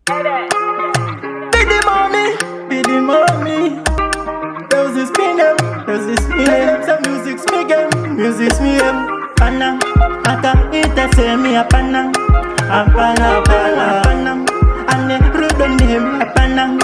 Be the mommy. There's this spin some music's me game, music's me game. Panam, ata ita se mi apanam, apana apana apanam, ane rudon him apanam,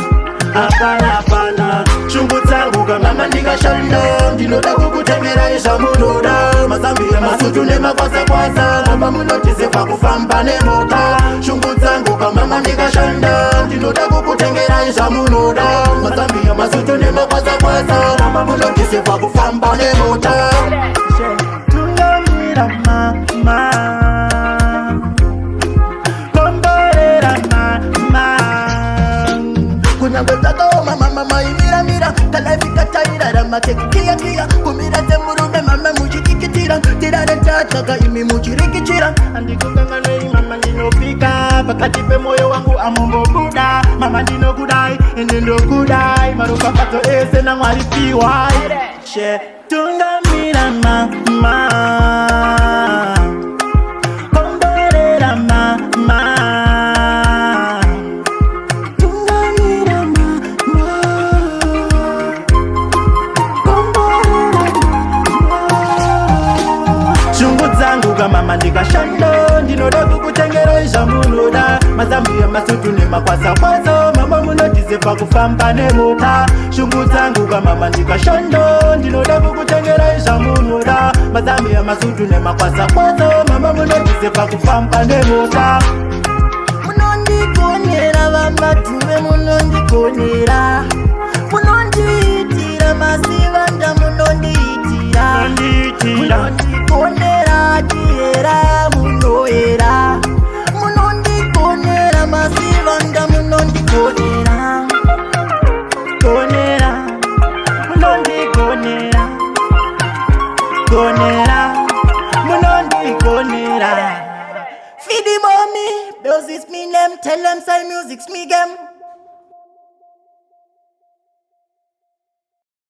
apana apana. Chungu zangu kama mandika shanda, ndinoda kukutengera isha munoda. Mazambi ya masutu ne makwasa kwasa, mama munotise kwa kufamba ne mota. Chungu zangu kama mandika shanda, ndinoda kukutengera isha munoda. Mazambi ya masutu ne makwasa kwasa, mama munotise kwa kufamba ne mota. Tungamira mama, komborera mama. Kunyangeza koma mama imira kalafika taira rama tekia kumira temurume mama mujikikitira tirare tata imi mujirikitira andikunganga nei mama ndinofika pakati pe moyo wangu amongo buda mama ndinokudai ndinokudai maruka pato ese na mwali piwa she tungamira mama komborera mama. Mama ndika shando, ndinoda kukutengera isha munoda. Mazambi ya masutu ne makwasa kwazo, mama munotise pa kufamba ne mota. Shungu zangu ka mama ndika shando, ndinoda kukutengera isha munoda. Mazambi ya masutu ne makwasa kwazo, mama munotise pa kufamba ne mota. Munondi konera mama tuwe munondi konera. Munondi itira masiva nda munondi itira. Munondi konera tiera munoera. Munondi konera masiva nda munondi konera. Konera, munondi konera. Konera, munondi konera. Feed the mommy, bills is me name, tell them say music's me game.